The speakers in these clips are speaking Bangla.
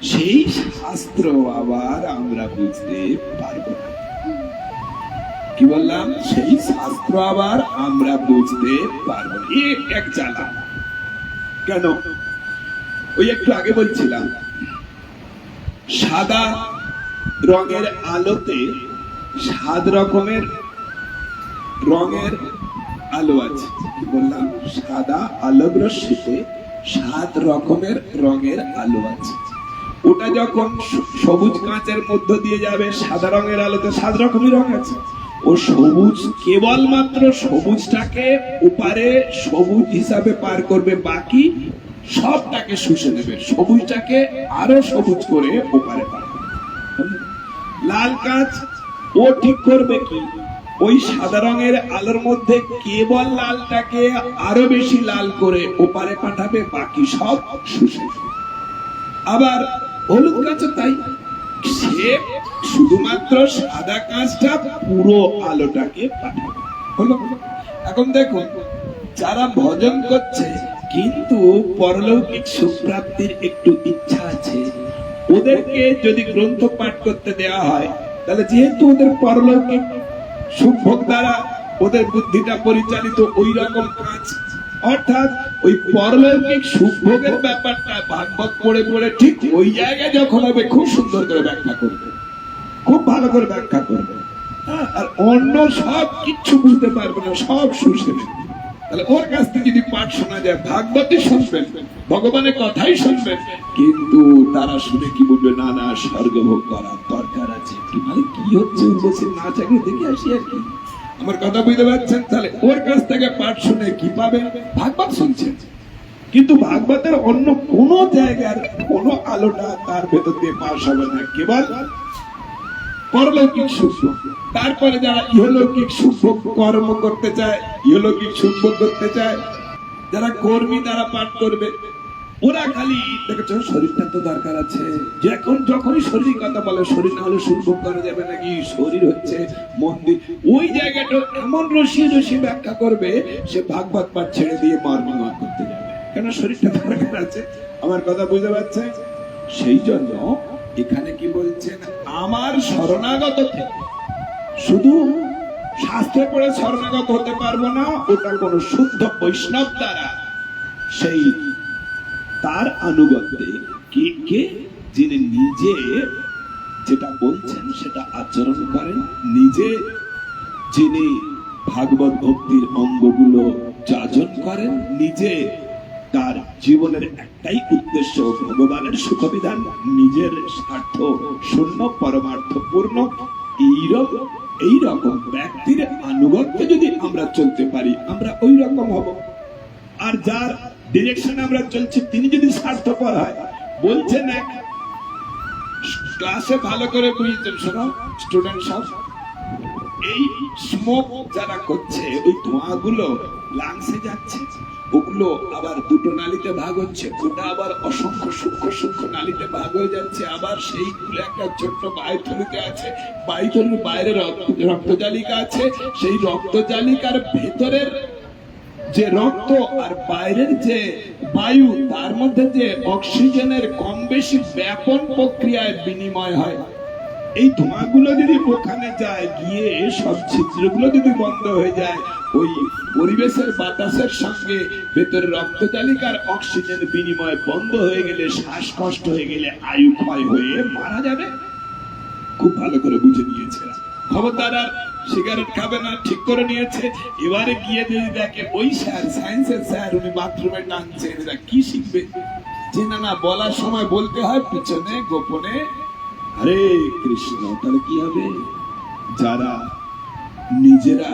সেই শাস্ত্র আবার আমরা বুঝতে পারবো না। কি বললাম? সেই শাস্ত্র আবার আমরা বুঝতে পারবো না। এক জ্বালা। কেন? ওই একটু আগে বলছিলাম সাদা রঙের আলোতে 7 রকমের রঙের আলো আছে। কি বললাম? সাদা আলোক রশ্মিতে 7 রকমের রঙের আলো আছে। ওটা যখন সবুজ কাঁচের মধ্য দিয়ে যাবে, সাদা রঙের আলোতে 7 রকমের রং আছে। ও সবুজ কেবলমাত্র সবুজটাকে ওপারে সবুজ হিসাবে পার করবে, বাকি সবটাকে শুষে নেবে, সবুজটাকে আরো সবুজ করে ওপারে পার করবে। লাল কাঁচ ও ঠিক করবে কি? ওই সাদা রঙের আলোর মধ্যে কেবল লালটাকে আরো বেশি লাল করে ওপারে পাঠাবে, বাকি সব শুষে নেবে। আবার হলুদ কাঁচও তাই, সে শুধুমাত্র সাদা কাঁচটা পুরো আলোটাকে পাঠাবে। হলো? এখন দেখুন, যারা ভজন করছে কিন্তু পরলৌকিক সুপ্রাপ্তির একটু ইচ্ছা আছে, ওদেরকে যদি গ্রন্থ পাঠ করতে দেওয়া হয়, তাহলে যেহেতু ওদের পরলৌকিক সুখভোগ দ্বারা ওদের বুদ্ধিটা পরিচালিত ওই রকম কাজ, অর্থাৎ ওই পরলৌকিক সুখভোগের ব্যাপারটা ভাগবত পড়ে পড়ে ঠিক ওই জায়গায় যখন হবে খুব সুন্দর করে ব্যাখ্যা করবে, খুব ভালো করে ব্যাখ্যা করবে। আর অন্য সব কিচ্ছু বুঝতে পারবে না, সব শুষে নেবে। তাহলে ওর কাছ থেকে যদি পাঠ শোনা যায়, ভাগবতই শুনবেন, ভগবানের কথাই শুনবেন, কিন্তু তারা শুনে কি বলবে? না না, স্বর্গভোগ করার দরকার আছে। মানে কি হচ্ছে? বলছে না, চাকরি দেখে আসি আর কি। আমার কথা বুঝতে পারছেন? তাহলে ওর কাছ থেকে পাঠ শুনে কি পাবে? ভাগবত শুনছেন, কিন্তু ভাগবতের অন্য কোন জায়গার কোন আলোটা তার ভেতর দিয়ে পাশ হবে না, কেবল পরলৌকিক সুখ। তারপরে যারা ইহলৌকিক সুখ কর্ম করতে চায়, ইহলৌকিক সুখ করতে চায়, যারা কর্মী তারা পাঠ করবে, ওরা খালি দেখেছ শরীরটা তো দরকার আছে। যখনই শরীর কথা বলে, শরীর না হলে সুখ ভোগ করা যাবে নাকি? শরীর হচ্ছে মন্দির। ওই জায়গাটা এমন রসি রসি ব্যাখ্যা করবে, সে ভাগবত পাঠ ছেড়ে দিয়ে মর্নিং ওয়াক করতে যাবে, কেন? শরীরটা দরকার আছে। আমার কথা বুঝতে পারছেন? সেই জন্য এখানে কি বলছেন? আমার শরণাগত থেকে শুধু শাস্ত্রে পড়ে শরণাগত হতে পারবো না, ওটা কোন শুদ্ধ বৈষ্ণব দ্বারা সেই তার আনুগত্যে কে যিনি নিজে যেটা বলছেন সেটা আচরণ করেন, নিজে যিনি ভাগবত ভক্তির অঙ্গগুলো যাজন করেন, নিজে তার জীবনের একটাই উদ্দেশ্য ভগবানের সুখবিধান, নিজের স্বার্থ শূন্য পরমার্থ পূর্ণ, এইরকম ব্যক্তির আনুগত্যে যদি আমরা চলতে পারি, আমরা ওই রকম হব। আর যার ডিরেকশনে আমরা চলছি তিনি যদি স্বার্থপর হয়, বলছেন এক ক্লাসে ভালো করে বুঝতেন, শোনো স্টুডেন্ট সব, এই স্মোক যারা করছে, ওই ধোঁয়াগুলো লাংসে যাচ্ছে, ওগুলো আবার দুটো নালীতে ভাগ হচ্ছে, ওটা আবার অসংখ্য সূক্ষ্ম সূক্ষ্ম নালীতে ভাগ হয়ে যাচ্ছে, আবার সেইগুলো একটা ছোট্ট বায়ুথলিতে আছে, বায়ুথলির বাইরে রক্তজালিকা আছে, সেই রক্তজালিকার ভেতরের যে রক্ত আর বাইরের যে বায়ু, তার মধ্যে যে অক্সিজেনের কম বেশি ব্যাপন প্রক্রিয়ায় বিনিময় হয়। এই ধোঁয়াগুলো যদি ওখানে যায়, গিয়ে সব ছিদ্রগুলো যদি বন্ধ হয়ে যায়, ওই পরিবেশের বাতাসের সঙ্গে ভেতরে রক্তজালিকার অক্সিজেন বিনিময় বন্ধ হয়ে গেলে, শ্বাসকষ্ট হয়ে গেলে আয়ু ক্ষয় হয়ে মারা যাবে। খুব ভালো করে বুঝে নিয়েছে। খবরদার আর সিগারেট খাবে না, ঠিক করে নিয়েছে। এবারে গিয়ে যদি দেখে ওই স্যার, সায়েন্সের স্যার, উনি বাথরুমে টানছে, এরা কি শিখবে? যে না না, বলার সময় বলতে হয়, পিছনে গোপনে হরে কৃষ্ণ। তাহলে কি হবে? যারা নিজেরা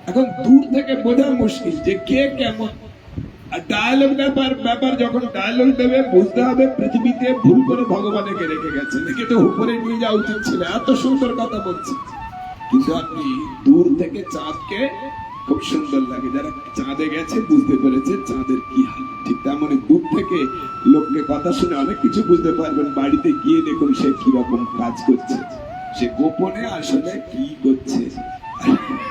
এখন দূর থেকে বোঝা মুশকিল যে কে কেমন, আর ডায়ালগ ব্যাপার যখন ডায়ালগ দেবে, বুঝতে হবে পৃথিবীতে ভুল করে ভগবানকে রেখে গেছে, রেখে তো উপরে নিয়ে যাওয়া উচিত ছিল। এত সুন্দর কথা বলছি, কিন্তু আপনি দূর থেকে চাঁদকে খুব সুন্দর লাগে, যারা চাঁদে গেছে বুঝতে পেরেছে চাঁদের কি হাল। ঠিক তেমনই দূর থেকে লোককে কথা শুনে অনেক কিছু বুঝতে পারবেন, বাড়িতে গিয়ে দেখুন সে কিরকম কাজ করছে, সে গোপনে আসলে কি করছে,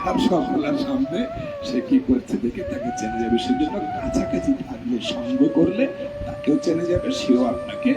আর সকলের সামনে সে কি করছে দেখে তাকে চেনা যাবে। সেজন্য কাছাকাছি থাকলে, সঙ্গ করলে তাকেও চেনা যাবে, সেও আপনাকে